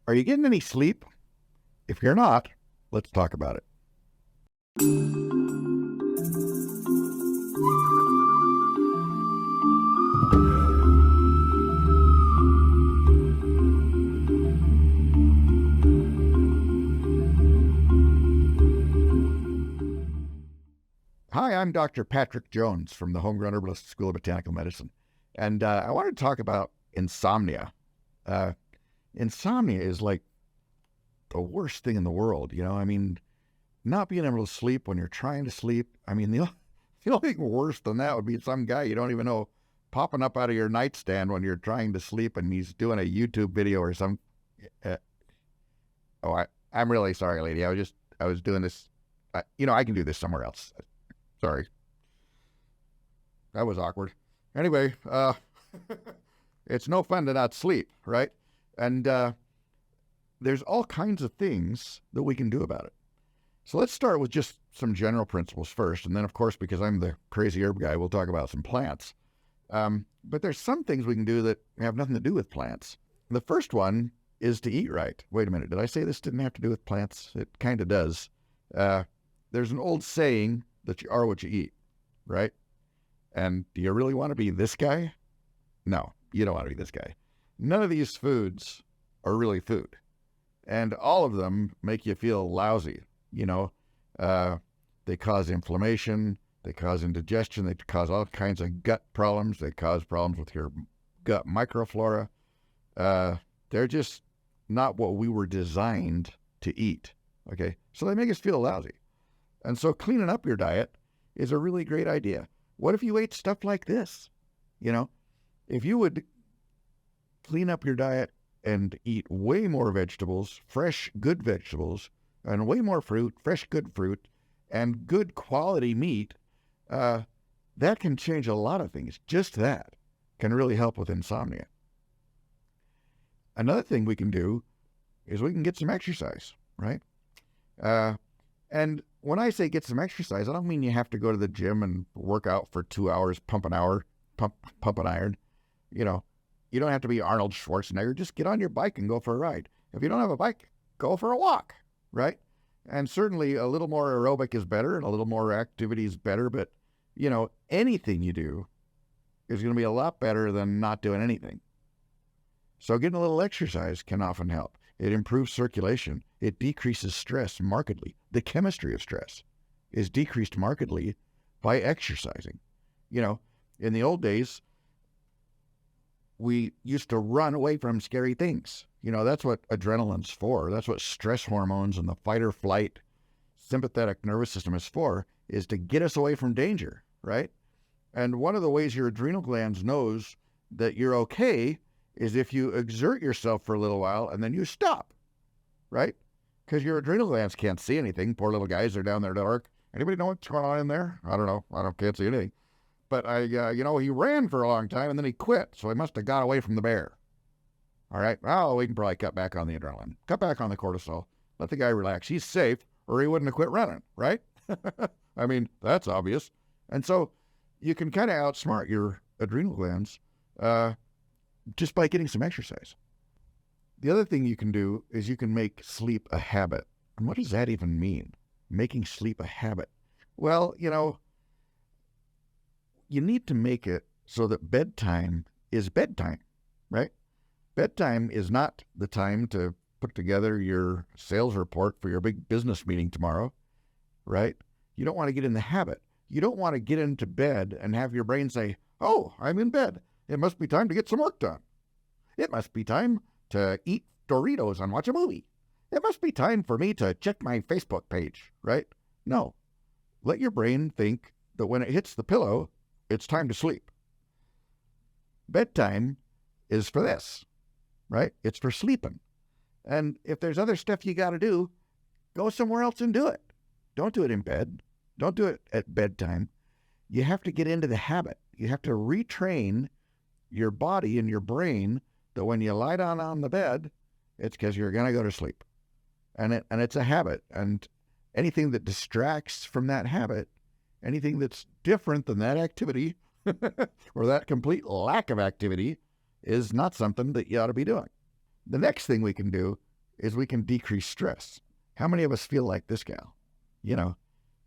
Are you getting any sleep? If you're not, let's talk about it. Hi, I'm Dr. Patrick Jones from the Homegrown Herbalist School of Botanical Medicine, and I wanted to talk about insomnia. Insomnia is like the worst thing in the world, you know? I mean, not being able to sleep when you're trying to sleep. I mean, the only thing worse than that would be some guy you don't even know popping up out of your nightstand when you're trying to sleep and he's doing a YouTube video or some. I'm really sorry, lady. I was doing this. I can do this somewhere else. Sorry. That was awkward. Anyway, it's no fun to not sleep, right? And there's all kinds of things that we can do about it. So let's start with just some general principles first. And then, of course, because I'm the crazy herb guy, we'll talk about some plants. But there's some things we can do that have nothing to do with plants. The first one is to eat right. Wait a minute. Did I say this didn't have to do with plants? It kind of does. There's an old saying that you are what you eat, right? And do you really want to be this guy? No, you don't want to be this guy. None of these foods are really food. And all of them make you feel lousy, you know. They cause inflammation, they cause indigestion, they cause all kinds of gut problems, they cause problems with your gut microflora. They're just not what we were designed to eat, okay? So they make us feel lousy. And so cleaning up your diet is a really great idea. What if you ate stuff like this? You know, if you would clean up your diet and eat way more vegetables, fresh, good vegetables, and way more fruit, fresh, good fruit, and good quality meat, that can change a lot of things. Just that can really help with insomnia. Another thing we can do is we can get some exercise, right? And when I say get some exercise, I don't mean you have to go to the gym and work out for 2 hours, pump an iron. You know, you don't have to be Arnold Schwarzenegger. Just get on your bike and go for a ride. If you don't have a bike, go for a walk, right? And certainly a little more aerobic is better and a little more activity is better. But, you know, anything you do is going to be a lot better than not doing anything. So getting a little exercise can often help. It improves circulation. It decreases stress markedly. The chemistry of stress is decreased markedly by exercising. You know, in the old days, we used to run away from scary things. You know, that's what adrenaline's for. That's what stress hormones and the fight or flight sympathetic nervous system is for, is to get us away from danger, right? And one of the ways your adrenal glands knows that you're okay is if you exert yourself for a little while and then you stop, right? Because your adrenal glands can't see anything. Poor little guys are down there in the dark. Anybody know what's going on in there? I don't know. Can't see anything. But he ran for a long time and then he quit. So he must have got away from the bear. All right. Well, we can probably cut back on the adrenaline, cut back on the cortisol, let the guy relax. He's safe or he wouldn't have quit running, right? I mean, that's obvious. And so you can kind of outsmart your adrenal glands just by getting some exercise. The other thing you can do is you can make sleep a habit. And what does that even mean? Making sleep a habit? Well, you know, you need to make it so that bedtime is bedtime, right? Bedtime is not the time to put together your sales report for your big business meeting tomorrow, right? You don't want to get in the habit. You don't want to get into bed and have your brain say, oh, I'm in bed. It must be time to get some work done. It must be time to eat Doritos and watch a movie. It must be time for me to check my Facebook page, right? No. Let your brain think that when it hits the pillow, it's time to sleep. Bedtime is for this, right? It's for sleeping. And if there's other stuff you got to do, go somewhere else and do it. Don't do it in bed. Don't do it at bedtime. You have to get into the habit. You have to retrain your body and your brain that when you lie down on the bed, it's because you're going to go to sleep. And it's a habit. And anything that distracts from that habit, anything that's different than that activity or that complete lack of activity is not something that you ought to be doing. The next thing we can do is we can decrease stress. How many of us feel like this gal? You know,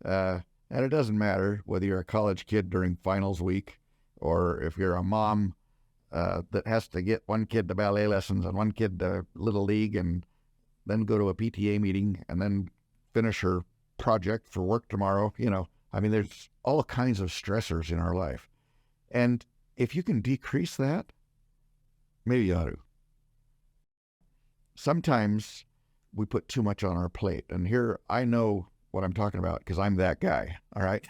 and it doesn't matter whether you're a college kid during finals week or if you're a mom that has to get one kid to ballet lessons and one kid to Little League and then go to a PTA meeting and then finish her project for work tomorrow. I mean, there's all kinds of stressors in our life. And if you can decrease that, maybe you ought to. Sometimes we put too much on our plate. And here I know what I'm talking about because I'm that guy, all right?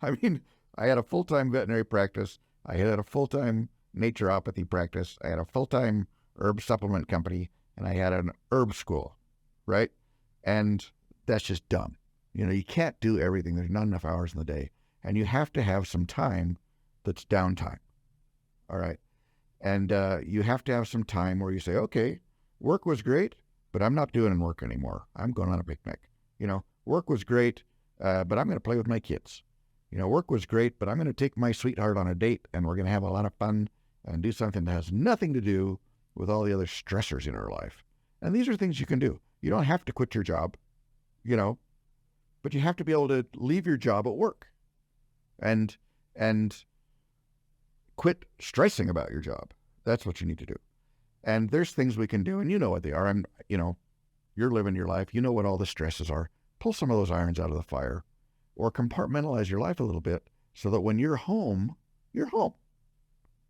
I mean, I had a full-time veterinary practice. I had a full-time naturopathy practice. I had a full-time herb supplement company, and I had an herb school, right? And that's just dumb. You can't do everything. There's not enough hours in the day. And you have to have some time that's downtime, all right? And you have to have some time where you say, okay, work was great, but I'm not doing work anymore. I'm going on a picnic. Work was great, but I'm going to play with my kids. Work was great, but I'm going to take my sweetheart on a date, and we're going to have a lot of fun and do something that has nothing to do with all the other stressors in our life. And these are things you can do. You don't have to quit your job, but you have to be able to leave your job at work and quit stressing about your job. That's what you need to do. And there's things we can do, and you know what they are. You're living your life. You know what all the stresses are. Pull some of those irons out of the fire or compartmentalize your life a little bit so that when you're home, you're home.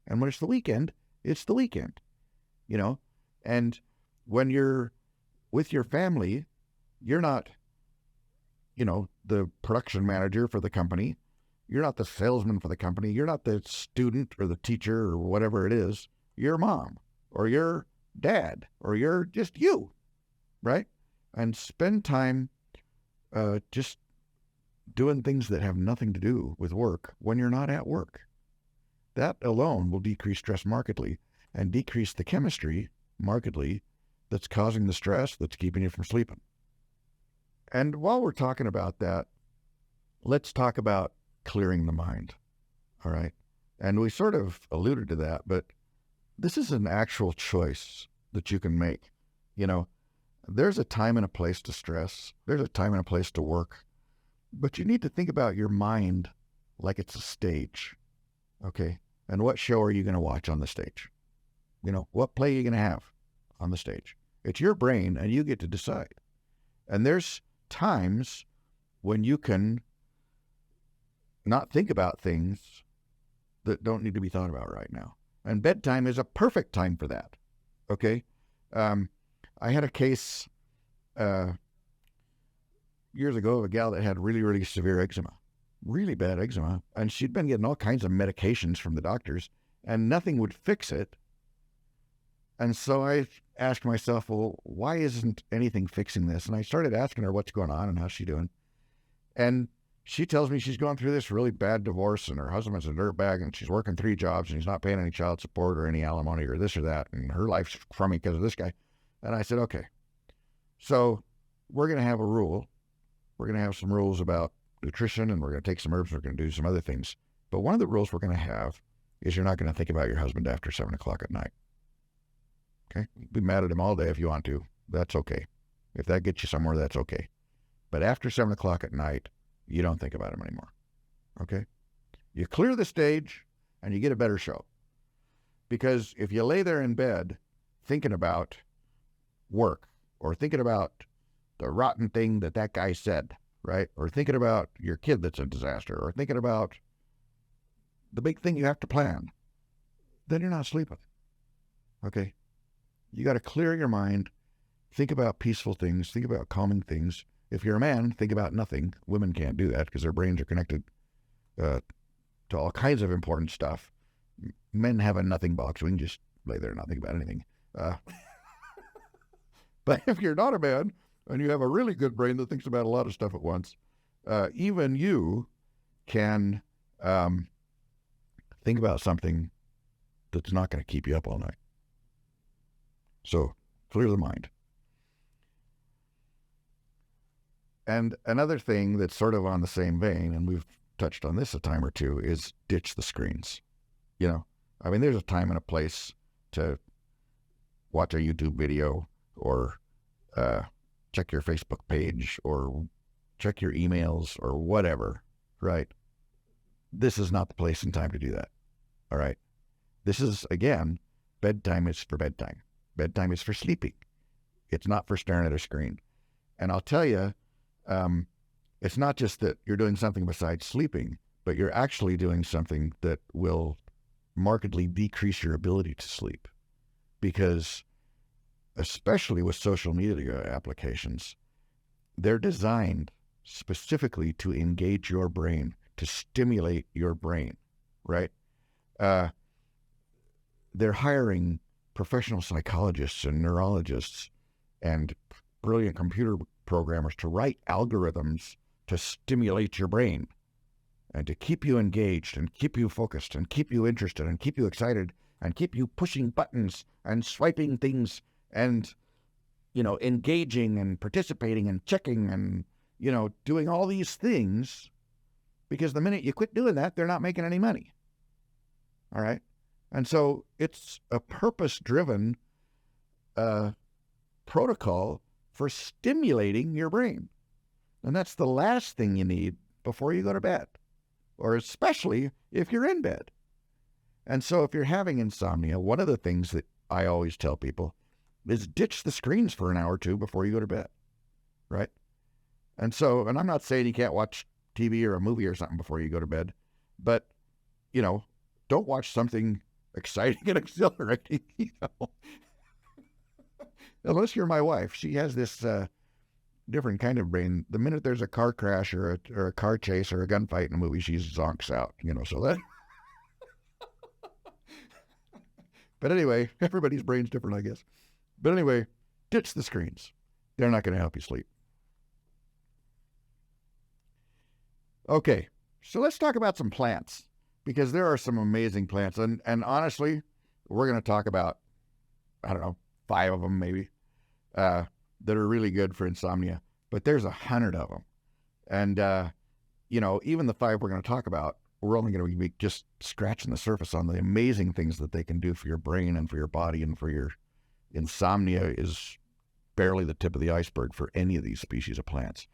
And when it's the weekend, it's the weekend, And when you're with your family, you're not, the production manager for the company. You're not the salesman for the company. You're not the student or the teacher or whatever it is. You're mom or your dad or you're just you, right? And spend time just doing things that have nothing to do with work when you're not at work. That alone will decrease stress markedly and decrease the chemistry markedly that's causing the stress that's keeping you from sleeping. And while we're talking about that, let's talk about clearing the mind, all right? And we sort of alluded to that, but this is an actual choice that you can make. There's a time and a place to stress. There's a time and a place to work. But you need to think about your mind like it's a stage, okay? And what show are you going to watch on the stage? What play are you going to have on the stage? It's your brain, and you get to decide. And there's times when you can not think about things that don't need to be thought about right now. And bedtime is a perfect time for that, okay? I had a case years ago of a gal that had really, really severe eczema, really bad eczema, and she'd been getting all kinds of medications from the doctors, and nothing would fix it. And so I asked myself, well, why isn't anything fixing this? And I started asking her what's going on and how's she doing. And she tells me she's going through this really bad divorce and her husband's a dirtbag and she's working 3 jobs and he's not paying any child support or any alimony or this or that. And her life's crummy because of this guy. And I said, okay, so we're going to have a rule. We're going to have some rules about nutrition and we're going to take some herbs and we're going to do some other things. But one of the rules we're going to have is you're not going to think about your husband after 7 o'clock at night. Okay? Be mad at him all day if you want to. That's okay. If that gets you somewhere, that's okay. But after 7 o'clock at night, you don't think about him anymore. Okay? You clear the stage and you get a better show. Because if you lay there in bed thinking about work or thinking about the rotten thing that guy said, right? Or thinking about your kid that's a disaster or thinking about the big thing you have to plan, then you're not sleeping. Okay? You got to clear your mind, think about peaceful things, think about calming things. If you're a man, think about nothing. Women can't do that because their brains are connected to all kinds of important stuff. Men have a nothing box. We can just lay there and not think about anything. But if you're not a man and you have a really good brain that thinks about a lot of stuff at once, even you can think about something that's not going to keep you up all night. So clear the mind. And another thing that's sort of on the same vein, and we've touched on this a time or two, is ditch the screens. There's a time and a place to watch a YouTube video or check your Facebook page or check your emails or whatever, right? This is not the place and time to do that, all right? This is, again, bedtime is for bedtime. Bedtime is for sleeping. It's not for staring at a screen. And I'll tell you, it's not just that you're doing something besides sleeping, but you're actually doing something that will markedly decrease your ability to sleep. Because especially with social media applications, they're designed specifically to engage your brain, to stimulate your brain, right? They're hiring professional psychologists and neurologists and brilliant computer programmers to write algorithms to stimulate your brain and to keep you engaged and keep you focused and keep you interested and keep you excited and keep you pushing buttons and swiping things and, engaging and participating and checking and, doing all these things, because the minute you quit doing that, they're not making any money. All right? And so it's a purpose-driven protocol for stimulating your brain. And that's the last thing you need before you go to bed, or especially if you're in bed. And so if you're having insomnia, one of the things that I always tell people is ditch the screens for an hour or two before you go to bed, right? And I'm not saying you can't watch TV or a movie or something before you go to bed, but, don't watch something exciting and exhilarating, Unless you're my wife. She has this different kind of brain. The minute there's a car crash or a car chase or a gunfight in a movie, she zonks out, so that... But anyway, everybody's brain's different, I guess. But anyway, ditch the screens. They're not going to help you sleep. Okay, so let's talk about some plants, because there are some amazing plants. And honestly, we're going to talk about, 5 of them maybe, that are really good for insomnia. But there's 100 of them. And, even the 5 we're going to talk about, we're only going to be just scratching the surface on the amazing things that they can do for your brain and for your body and for your insomnia is barely the tip of the iceberg for any of these species of plants.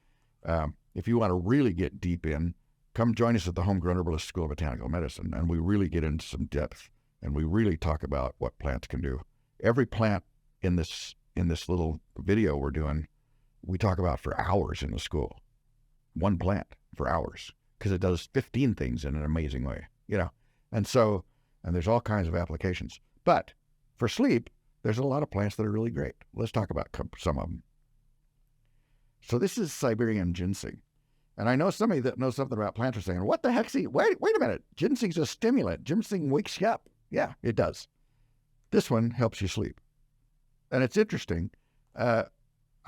If you want to really get deep in, come join us at the Homegrown Herbalist School of Botanical Medicine, and we really get into some depth, and we really talk about what plants can do. Every plant in this little video we're doing, we talk about for hours in the school. One plant for hours, because it does 15 things in an amazing way, And there's all kinds of applications. But for sleep, there's a lot of plants that are really great. Let's talk about some of them. So this is Siberian Ginseng. And I know somebody that knows something about plants are saying, what the heck's he? Wait a minute. Ginseng's a stimulant. Ginseng wakes you up. Yeah, it does. This one helps you sleep. And it's interesting. I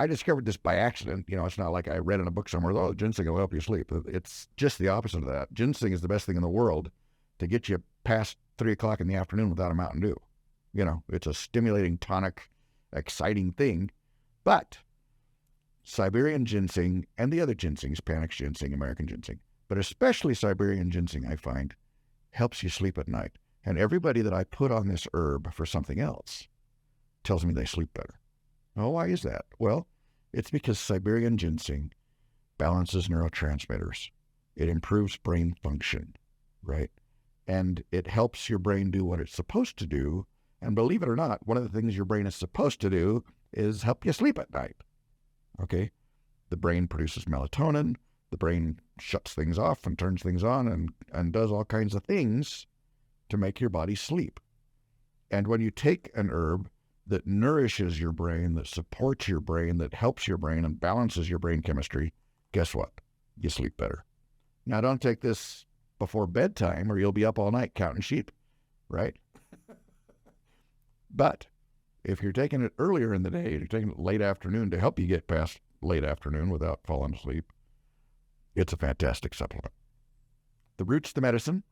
discovered this by accident. It's not like I read in a book somewhere, oh, ginseng will help you sleep. It's just the opposite of that. Ginseng is the best thing in the world to get you past 3 o'clock in the afternoon without a Mountain Dew. It's a stimulating, tonic, exciting thing. But Siberian ginseng and the other ginsengs, Panax ginseng, American ginseng, but especially Siberian ginseng, I find, helps you sleep at night. And everybody that I put on this herb for something else tells me they sleep better. Oh, why is that? Well, it's because Siberian ginseng balances neurotransmitters. It improves brain function, right? And it helps your brain do what it's supposed to do. And believe it or not, one of the things your brain is supposed to do is help you sleep at night. Okay? The brain produces melatonin. The brain shuts things off and turns things on and does all kinds of things to make your body sleep. And when you take an herb that nourishes your brain, that supports your brain, that helps your brain and balances your brain chemistry, guess what? You sleep better. Now, don't take this before bedtime or you'll be up all night counting sheep, right? But if you're taking it earlier in the day, you're taking it late afternoon to help you get past late afternoon without falling asleep, it's a fantastic supplement. The root's the medicine.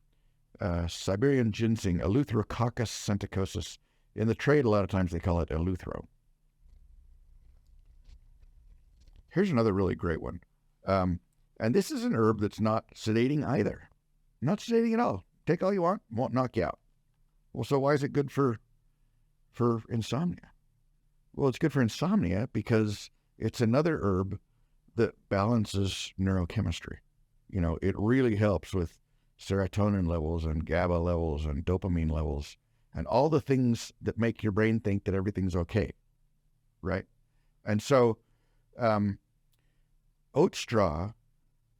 Siberian ginseng, Eleutherococcus senticosus. In the trade, a lot of times they call it eleuthero. Here's another really great one. And this is an herb that's not sedating either. Not sedating at all. Take all you want, won't knock you out. Well, so why is it good for insomnia? Well, it's good for insomnia because it's another herb that balances neurochemistry. It really helps with serotonin levels and GABA levels and dopamine levels and all the things that make your brain think that everything's okay, right? And so oat straw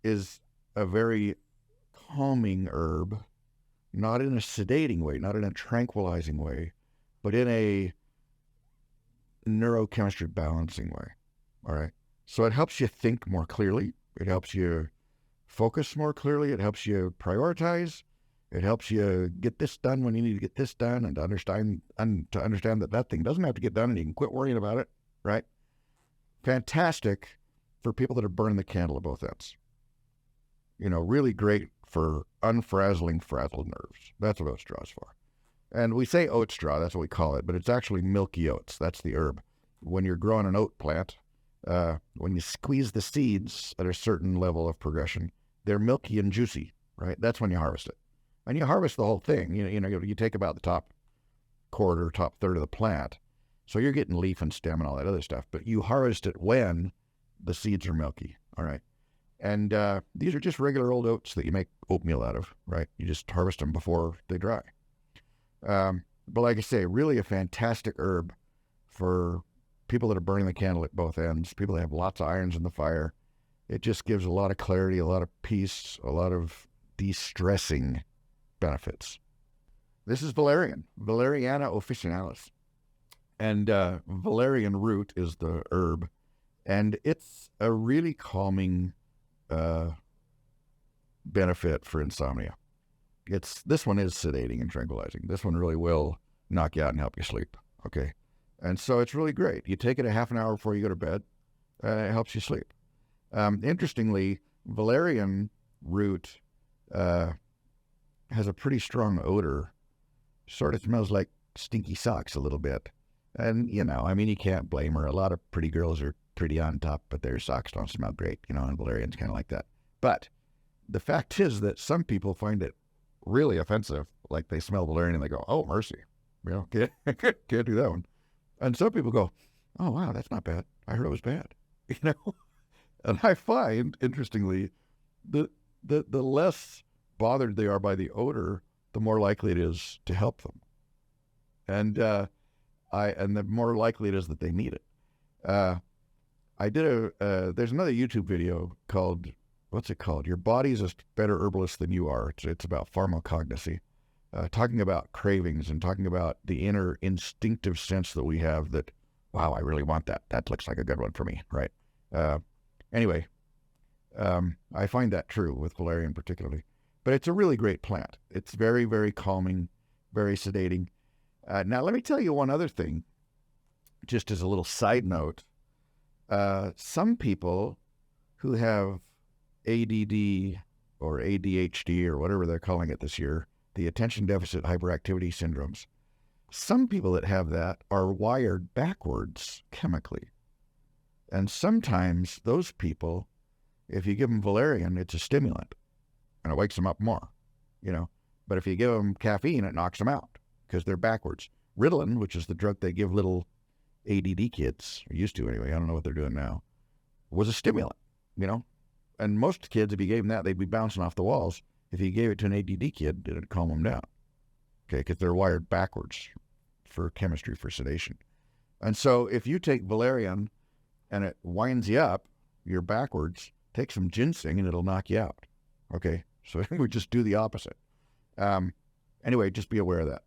is a very calming herb, not in a sedating way, not in a tranquilizing way, but in a neurochemistry balancing way. All right. So it helps you think more clearly. It helps you focus more clearly. It helps you prioritize. It helps you get this done when you need to get this done, and to understand that thing doesn't have to get done and you can quit worrying about it. Right. Fantastic for people that are burning the candle at both ends. Really great for unfrazzling frazzled nerves. That's what oat straw is for. And we say oat straw, that's what we call it, but it's actually milky oats. That's the herb. When you're growing an oat plant, when you squeeze the seeds at a certain level of progression, they're milky and juicy, right? That's when you harvest it. And you harvest the whole thing. You take about the top quarter, top third of the plant. So you're getting leaf and stem and all that other stuff, but you harvest it when the seeds are milky, all right? And these are just regular old oats that you make oatmeal out of, right? You just harvest them before they dry. But like I say, really a fantastic herb for people that are burning the candle at both ends, people that have lots of irons in the fire. It just gives a lot of clarity, a lot of peace, a lot of de-stressing benefits. This is valerian, Valeriana officinalis. And valerian root is the herb. And it's a really calming benefit for insomnia. This one is sedating and tranquilizing. This one really will knock you out and help you sleep. Okay. And so it's really great. You take it a half an hour before you go to bed. It helps you sleep. Interestingly, valerian root has a pretty strong odor. Sort of smells like stinky socks a little bit. And, you can't blame her. A lot of pretty girls are pretty on top, but their socks don't smell great, and valerian's kind of like that. But the fact is that some people find it really offensive. Like they smell valerian and they go, oh, mercy. Can't do that one. And some people go, oh, wow, that's not bad. I heard it was bad. And I find, interestingly, the less bothered they are by the odor, the more likely it is to help them. And the more likely it is that they need it. There's another YouTube video called, what's it called? Your Body's a Better Herbalist Than You Are. It's about pharmacognosy, talking about cravings and talking about the inner instinctive sense that we have that, wow, I really want that. That looks like a good one for me, right? Anyway, I find that true with valerian particularly. But it's a really great plant. It's very, very calming, very sedating. Now, let me tell you one other thing, just as a little side note. Some people who have ADD or ADHD or whatever they're calling it this year, the attention deficit hyperactivity syndromes, some people that have that are wired backwards chemically. And sometimes those people, if you give them valerian, it's a stimulant and it wakes them up more, But if you give them caffeine, it knocks them out because they're backwards. Ritalin, which is the drug they give little ADD kids, or used to anyway, I don't know what they're doing now, was a stimulant, And most kids, if you gave them that, they'd be bouncing off the walls. If you gave it to an ADD kid, it'd calm them down, okay, because they're wired backwards for chemistry, for sedation. And so if you take valerian and it winds you up, you're backwards, take some ginseng and it'll knock you out, okay? So we just do the opposite. Anyway, just be aware of that.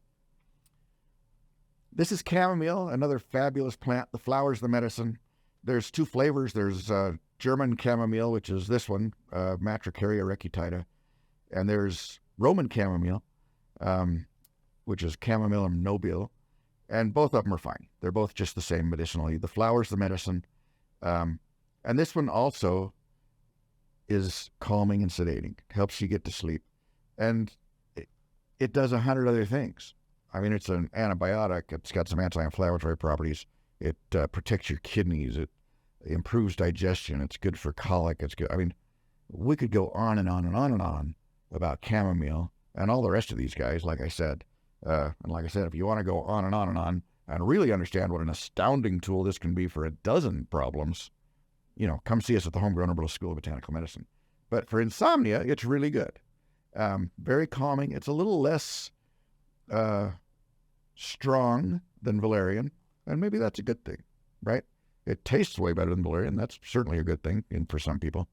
This is chamomile, another fabulous plant. The flower's the medicine. There's two flavors. There's German chamomile, which is this one, Matricaria recutita. And there's Roman chamomile, which is Chamomillum nobile. And both of them are fine. They're both just the same medicinally. The flower's the medicine. And this one also is calming and sedating. It helps you get to sleep. And it does 100 other things. I mean, it's an antibiotic. It's got some anti-inflammatory properties. It protects your kidneys. It improves digestion. It's good for colic. It's good. I mean, we could go on and on and on and on about chamomile and all the rest of these guys, like I said. And like I said, if you want to go on and on and on, and really understand what an astounding tool this can be for a dozen problems, come see us at the Homegrown Herbal School of Botanical Medicine. But for insomnia, it's really good. Very calming. It's a little less strong than valerian, and maybe that's a good thing, right? It tastes way better than valerian. That's certainly a good thing for some people.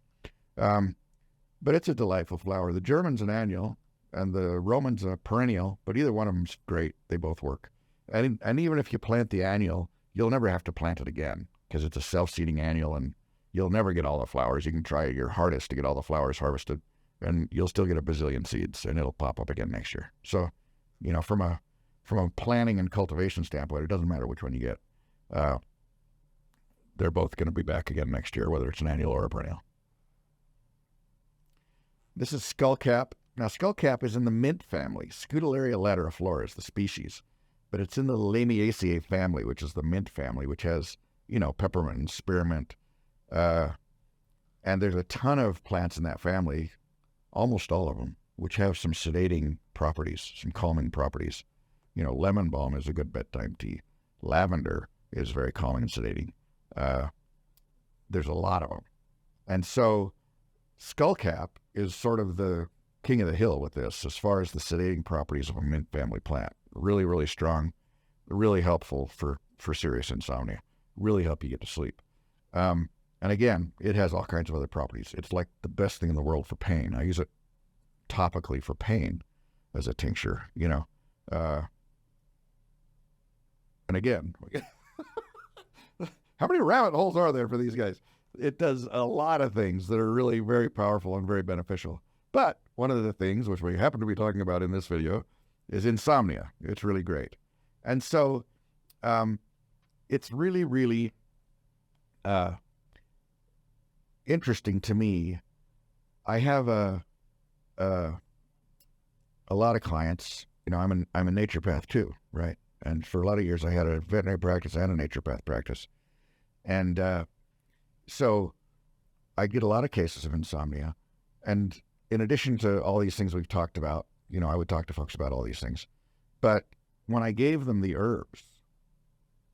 But it's a delightful flower. The German's an annual, and the Roman's a perennial, but either one of them's great. They both work. And even if you plant the annual, you'll never have to plant it again because it's a self-seeding annual, and you'll never get all the flowers. You can try your hardest to get all the flowers harvested, and you'll still get a bazillion seeds, and it'll pop up again next year. So, from a planting and cultivation standpoint, it doesn't matter which one you get. They're both going to be back again next year, whether it's an annual or a perennial. This is Skullcap. Now, Skullcap is in the mint family. Scutellaria lateriflora is the species, but it's in the Lamiaceae family, which is the mint family, which has, peppermint and spearmint. And there's a ton of plants in that family, almost all of them, which have some sedating properties, some calming properties. Lemon balm is a good bedtime tea. Lavender is very calming and sedating. There's a lot of them. And so Skullcap is sort of the king of the hill with this as far as the sedating properties of a mint family plant. Really, really strong, really helpful for serious insomnia, really help you get to sleep. And again, it has all kinds of other properties. It's like the best thing in the world for pain. I use it topically for pain as a tincture, and again, how many rabbit holes are there for these guys? It does a lot of things that are really very powerful and very beneficial. But one of the things, which we happen to be talking about in this video, is insomnia. It's really great. And so it's really, really interesting to me. I have a lot of clients. I'm a naturopath too, right? And for a lot of years, I had a veterinary practice and a naturopath practice. And so I get a lot of cases of insomnia. And in addition to all these things we've talked about, I would talk to folks about all these things. But when I gave them the herbs,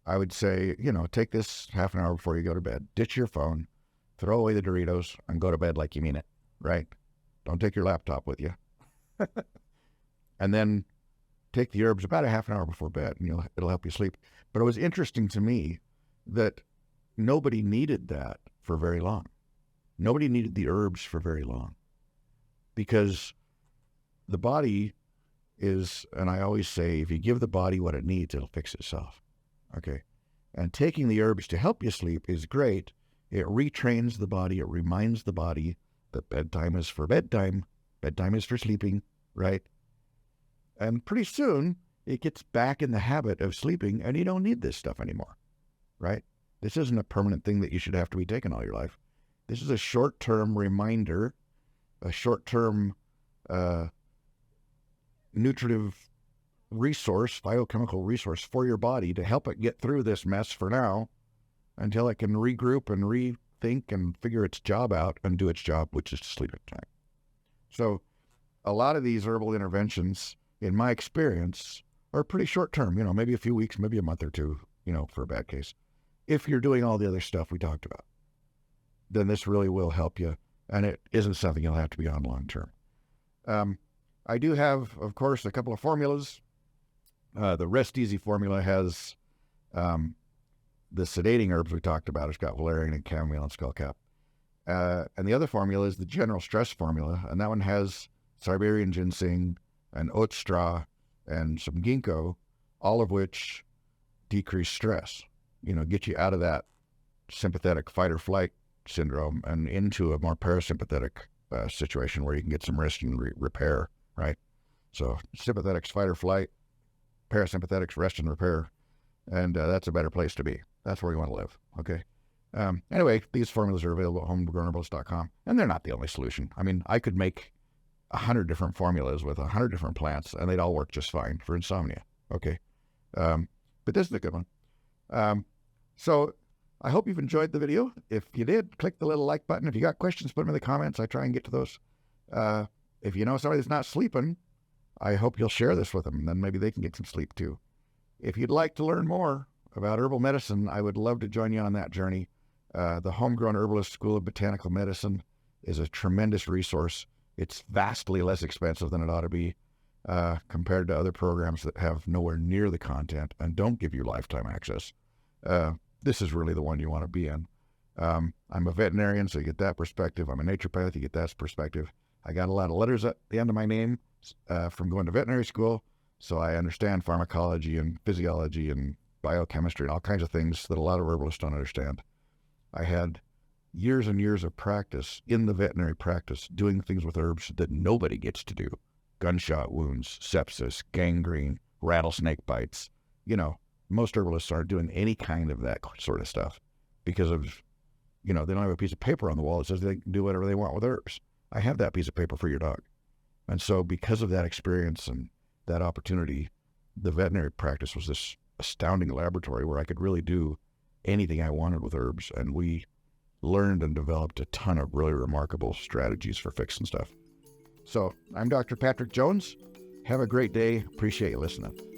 I would say, take this half an hour before you go to bed, ditch your phone, throw away the Doritos, and go to bed like you mean it, right? Don't take your laptop with you. And then take the herbs about a half an hour before bed, and it'll help you sleep. But it was interesting to me that nobody needed that for very long. Nobody needed the herbs for very long because the body is, and I always say, if you give the body what it needs, it'll fix itself. Okay. And taking the herbs to help you sleep is great. It retrains the body. It reminds the body that bedtime is for bedtime. Bedtime is for sleeping, right? And pretty soon it gets back in the habit of sleeping and you don't need this stuff anymore, right? This isn't a permanent thing that you should have to be taking all your life. This is a short-term reminder, a short-term nutritive resource, biochemical resource for your body to help it get through this mess for now until it can regroup and rethink and figure its job out and do its job, which is to sleep at time. So a lot of these herbal interventions, in my experience, are pretty short-term, maybe a few weeks, maybe a month or two, for a bad case. If you're doing all the other stuff we talked about, then this really will help you, and it isn't something you'll have to be on long-term. I do have, of course, a couple of formulas. The Rest Easy formula has the sedating herbs we talked about. It's got valerian and chamomile and skullcap. And the other formula is the general stress formula, and that one has Siberian Ginseng and Oat Straw and some ginkgo, all of which decrease stress, get you out of that sympathetic fight or flight syndrome and into a more parasympathetic situation where you can get some rest and repair, right? So sympathetics, fight or flight, parasympathetics, rest and repair. And that's a better place to be. That's where you want to live, okay? Anyway, these formulas are available at homegrownherbalist.com, and they're not the only solution. I mean, I could make 100 different formulas with 100 different plants, and they'd all work just fine for insomnia, okay? But this is a good one. So I hope you've enjoyed the video. If you did, click the little like button. If you got questions, put them in the comments. I try and get to those. If you know somebody that's not sleeping, I hope you'll share this with them, and then maybe they can get some sleep too. if you'd like to learn more about herbal medicine, I would love to join you on that journey. The Homegrown Herbalist School of Botanical Medicine is a tremendous resource. It's vastly less expensive than it ought to be compared to other programs that have nowhere near the content and don't give you lifetime access. This is really the one you want to be in. I'm a veterinarian, so you get that perspective. I'm a naturopath, you get that perspective. I got a lot of letters at the end of my name from going to veterinary school, so I understand pharmacology and physiology and biochemistry and all kinds of things that a lot of herbalists don't understand. I had years and years of practice in the veterinary practice doing things with herbs that nobody gets to do. Gunshot wounds, sepsis, gangrene, rattlesnake bites. Most herbalists aren't doing any kind of that sort of stuff because of, they don't have a piece of paper on the wall that says they can do whatever they want with herbs. I have that piece of paper for your dog. And so because of that experience and that opportunity, the veterinary practice was this astounding laboratory where I could really do anything I wanted with herbs. And we learned and developed a ton of really remarkable strategies for fixing stuff. So I'm Dr. Patrick Jones. Have a great day. Appreciate you listening.